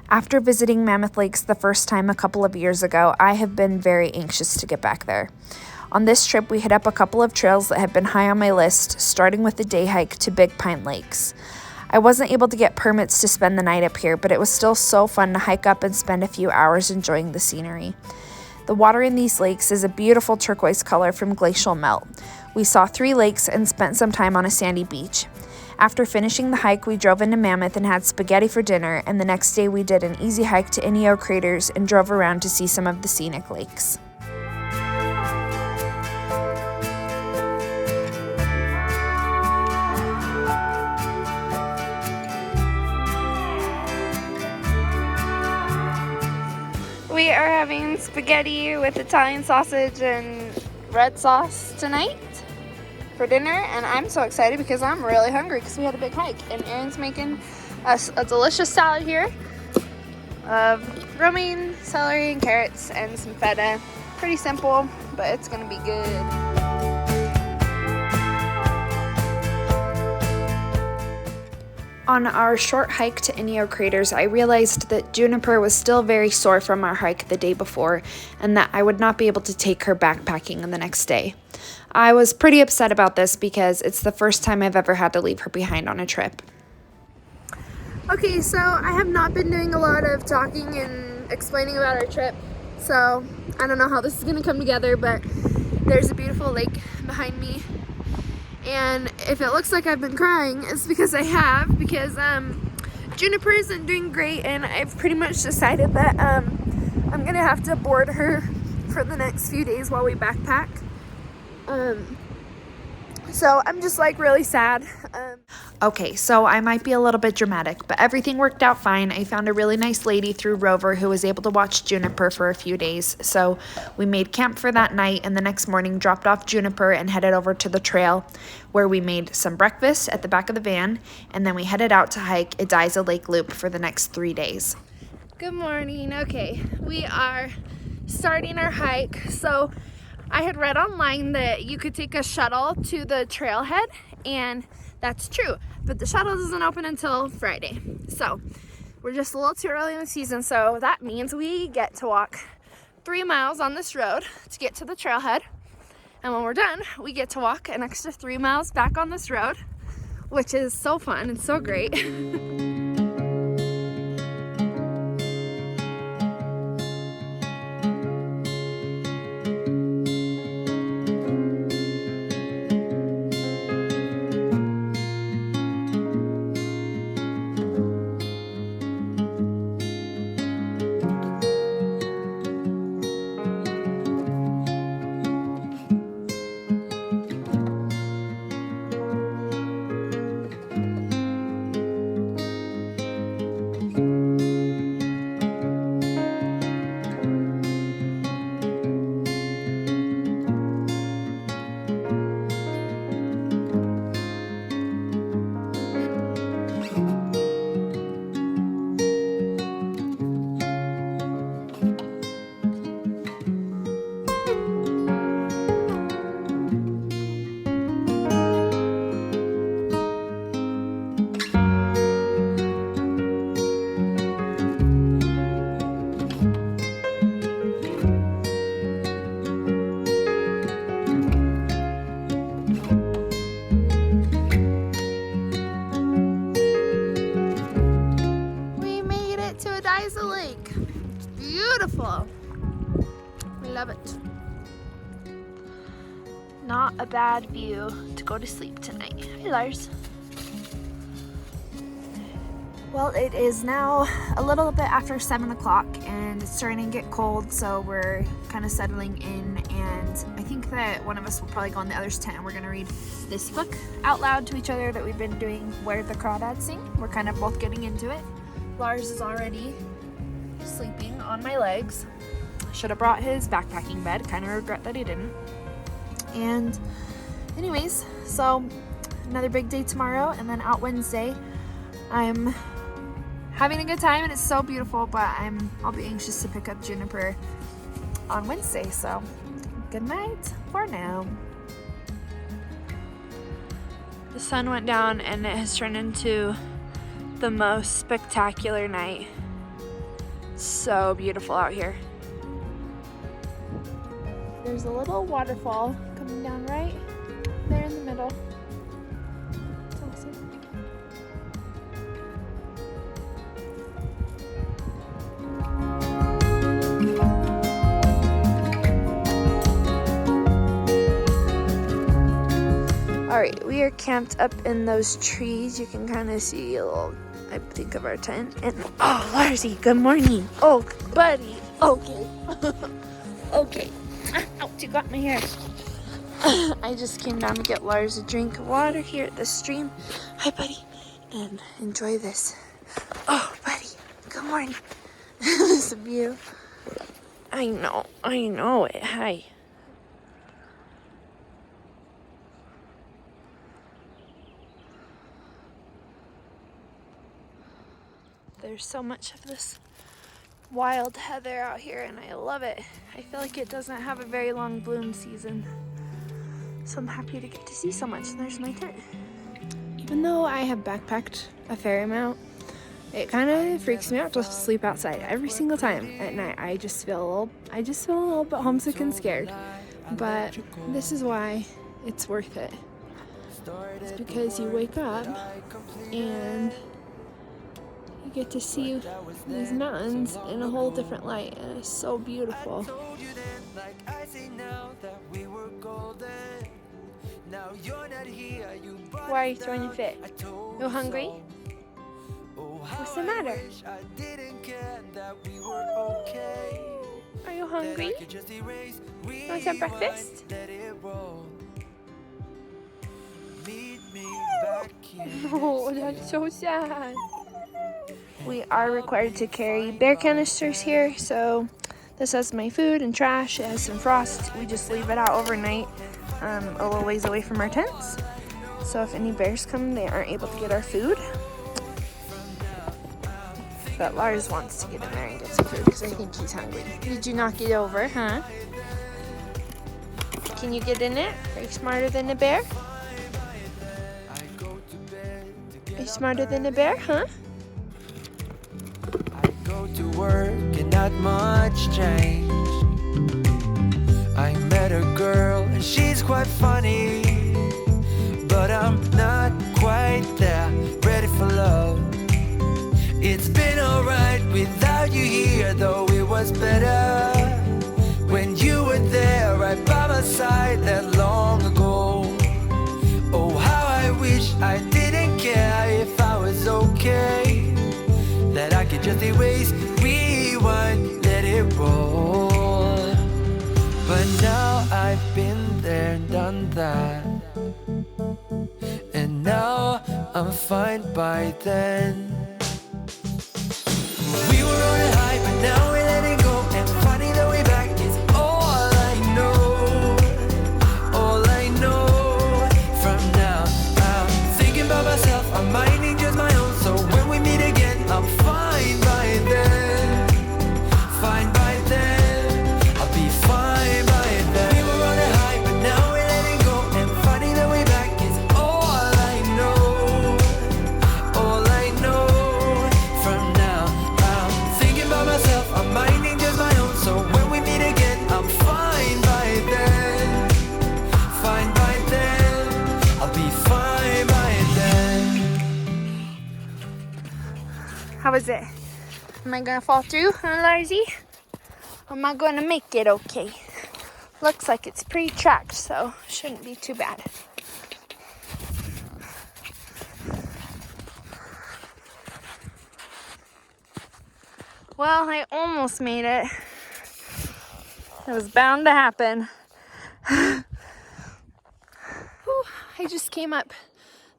After visiting Mammoth Lakes the first time a couple of years ago, I have been very anxious to get back there. On this trip, we hit up a couple of trails that have been high on my list, starting with the day hike to Big Pine Lakes. I wasn't able to get permits to spend the night up here, but it was still so fun to hike up and spend a few hours enjoying the scenery. The water in these lakes is a beautiful turquoise color from glacial melt. We saw 3 lakes and spent some time on a sandy beach. After finishing the hike, we drove into Mammoth and had spaghetti for dinner, and the next day we did an easy hike to Inyo Craters and drove around to see some of the scenic lakes. We are having spaghetti with Italian sausage and red sauce tonight for dinner, and I'm so excited because I'm really hungry because we had a big hike. And Erin's making us a delicious salad here of romaine, celery, and carrots, and some feta. Pretty simple, but it's gonna be good. On our short hike to Inyo Craters, I realized that Juniper was still very sore from our hike the day before, and that I would not be able to take her backpacking the next day. I was pretty upset about this because it's the first time I've ever had to leave her behind on a trip. Okay, so I have not been doing a lot of talking and explaining about our trip, so I don't know how this is gonna come together, but there's a beautiful lake behind me. And if it looks like I've been crying, it's because I have, because Juniper isn't doing great, and I've pretty much decided that I'm gonna have to board her for the next few days while we backpack. So I'm just like really sad. Okay, so I might be a little bit dramatic, but everything worked out fine. I found a really nice lady through Rover who was able to watch Juniper for a few days. So we made camp for that night, and the next morning dropped off Juniper and headed over to the trail where we made some breakfast at the back of the van, and then we headed out to hike Ediza Lake Loop for the next 3 days. Good morning. Okay, we are starting our hike. So I had read online that you could take a shuttle to the trailhead, and that's true, but the shuttle doesn't open until Friday. So we're just a little too early in the season, so that means we get to walk 3 miles on this road to get to the trailhead. And when we're done, we get to walk an extra 3 miles back on this road, which is so fun and so great. Ediza Lake. It's beautiful. We love it. Not a bad view to go to sleep tonight. Hey, Lars. Well, it is now a little bit after 7 o'clock, and it's starting to get cold, so we're kind of settling in, and I think that one of us will probably go in the other's tent, and we're going to read this book out loud to each other that we've been doing Where the Crawdads Sing. We're kind of both getting into it. Lars is already sleeping on my legs. Should have brought his backpacking bed. Kind of regret that he didn't. And anyways, so another big day tomorrow, and then out Wednesday. I'm having a good time, and it's so beautiful, but I'll be anxious to pick up Juniper on Wednesday. So good night for now. The sun went down, and it has turned into the most spectacular night So beautiful out here. There's a little waterfall coming down right there in the middle. It's awesome. Alright, we are camped up in those trees. You can kind of see a little, I think, of our tent. And oh, Larsy, good morning. Oh, buddy. Okay. Okay. Ouch, you got my hair. I just came down to get Lars a drink of water here at the stream. Hi, buddy. And enjoy this. Oh, buddy. Good morning. This view. I know it. Hi. There's so much of this wild heather out here and I love it. I feel like it doesn't have a very long bloom season. So I'm happy to get to see so much. There's my tent. Even though I have backpacked a fair amount, it kind of freaks me out to sleep outside every single time at night. I just feel a little bit homesick and scared. But this is why it's worth it. It's because you wake up and you get to see these mountains in a whole different light, and it's so beautiful. Why are you throwing a fit? You hungry? What's the matter? Are you hungry? You want some breakfast? Oh, that's so sad. We are required to carry bear canisters here, so this has my food and trash. It has some frost. We just leave it out overnight a little ways away from our tents. So if any bears come, they aren't able to get our food. But Lars wants to get in there and get some food because I think he's hungry. Did you knock it over, huh? Can you get in it? Are you smarter than a bear? Are you smarter than a bear, huh? To work and not much change. I met a girl and she's quite funny, but I'm not quite there, ready for love. It's been alright without you here, though it was better when you were there right by my side that long ago. Oh, how I wish I didn't care if I was okay, that I could just erase, rewind, let it roll. But now I've been there and done that, and now I'm fine by then. We were on a high, but now we're letting go, and finding the way back is all I know. All I know. From now, I'm thinking about myself, I'm minding just my own, so when we meet again, I'm fine by then. Fine by then. I'll be fine by then. We were on a high, but now we're letting go, and finding the way back is all I know. All I know. From now, I'm thinking about myself, I'm minding just my own, so when we meet again, I'm fine by then. Fine by then. I'll be fine by then. How was it? Am I gonna fall through, huh, Larsy? Or am I gonna make it okay? Looks like it's pre-tracked, so shouldn't be too bad. Well, I almost made it. It was bound to happen. Whew, I just came up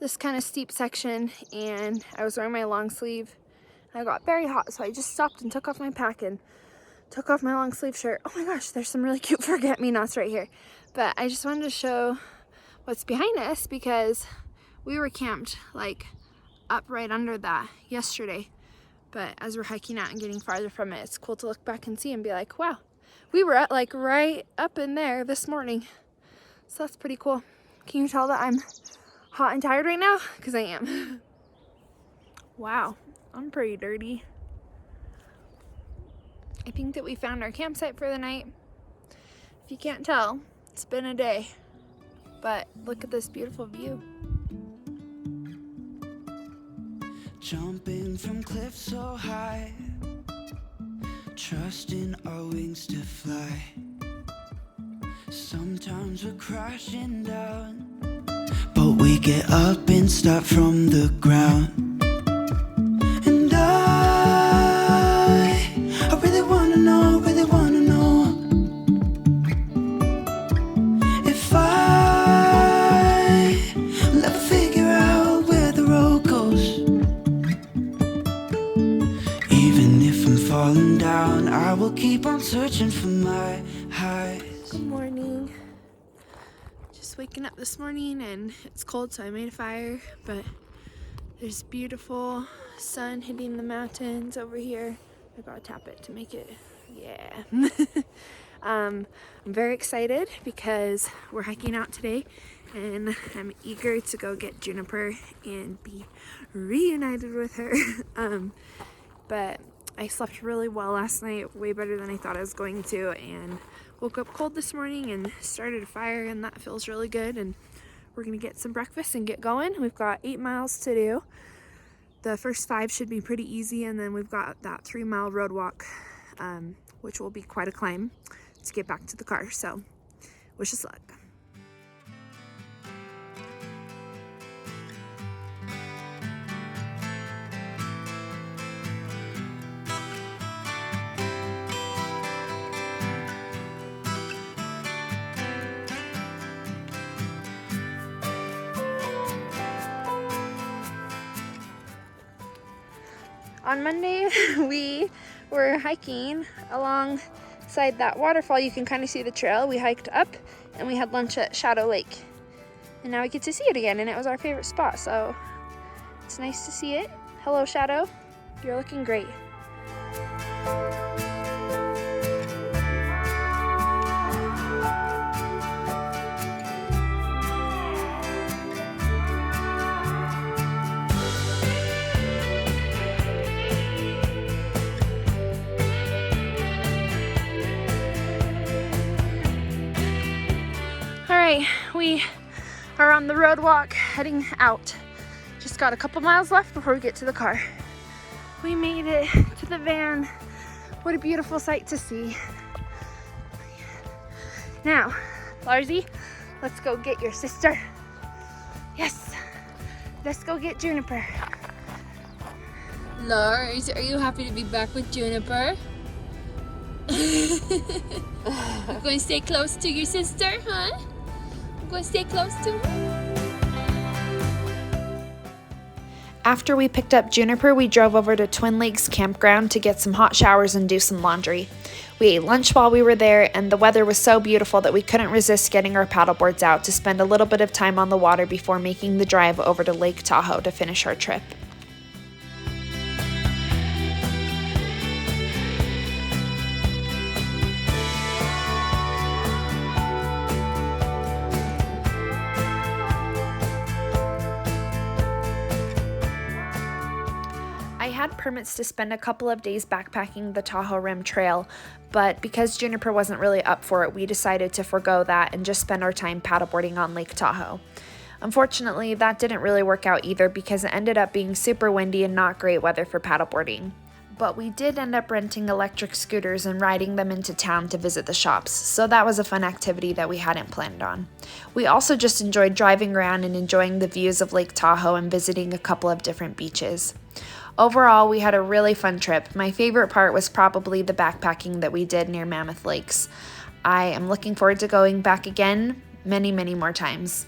this kind of steep section and I was wearing my long sleeve. I got very hot, so I just stopped and took off my pack and took off my long sleeve shirt. Oh my gosh, there's some really cute forget-me-nots right here. But I just wanted to show what's behind us because we were camped like up right under that yesterday. But as we're hiking out and getting farther from it, it's cool to look back and see and be like, wow, we were at like right up in there this morning. So that's pretty cool. Can you tell that I'm hot and tired right now? Because I am. Wow, I'm pretty dirty. I think that we found our campsite for the night. If you can't tell, it's been a day, but look at this beautiful view. Jumping from cliffs so high, trusting our wings to fly. Sometimes we're crashing down, but we get up and start from the ground. And I really wanna know if I'll ever figure out where the road goes. Even if I'm falling down, I will keep on searching for my highs. Good morning. Just waking up this morning and it's cold, so I made a fire, but there's beautiful sun hitting the mountains over here. I gotta tap it to make it, yeah. I'm very excited because we're hiking out today and I'm eager to go get Juniper and be reunited with her. But I slept really well last night, way better than I thought I was going to, and woke up cold this morning and started a fire, and that feels really good. And we're gonna get some breakfast and get going. We've got 8 miles to do. The first 5 should be pretty easy, and then we've got that 3-mile road walk, which will be quite a climb to get back to the car. So wish us luck. On Monday, we were hiking alongside that waterfall. You can kind of see the trail. We hiked up and we had lunch at Shadow Lake. And now we get to see it again, and it was our favorite spot, so it's nice to see it. Hello, Shadow. You're looking great. Alright, we are on the road walk heading out. Just got a couple miles left before we get to the car. We made it to the van. What a beautiful sight to see. Now, Larsy, let's go get your sister. Yes, let's go get Juniper. Lars, are you happy to be back with Juniper? I'm going to stay close to your sister, huh? I'm going to stay close to her. After we picked up Juniper, we drove over to Twin Lakes Campground to get some hot showers and do some laundry. We ate lunch while we were there, and the weather was so beautiful that we couldn't resist getting our paddleboards out to spend a little bit of time on the water before making the drive over to Lake Tahoe to finish our trip. I had permits to spend a couple of days backpacking the Tahoe Rim Trail, but because Juniper wasn't really up for it, we decided to forego that and just spend our time paddleboarding on Lake Tahoe. Unfortunately, that didn't really work out either because it ended up being super windy and not great weather for paddleboarding. But we did end up renting electric scooters and riding them into town to visit the shops, so that was a fun activity that we hadn't planned on. We also just enjoyed driving around and enjoying the views of Lake Tahoe and visiting a couple of different beaches. Overall, we had a really fun trip. My favorite part was probably the backpacking that we did near Mammoth Lakes. I am looking forward to going back again many, many more times.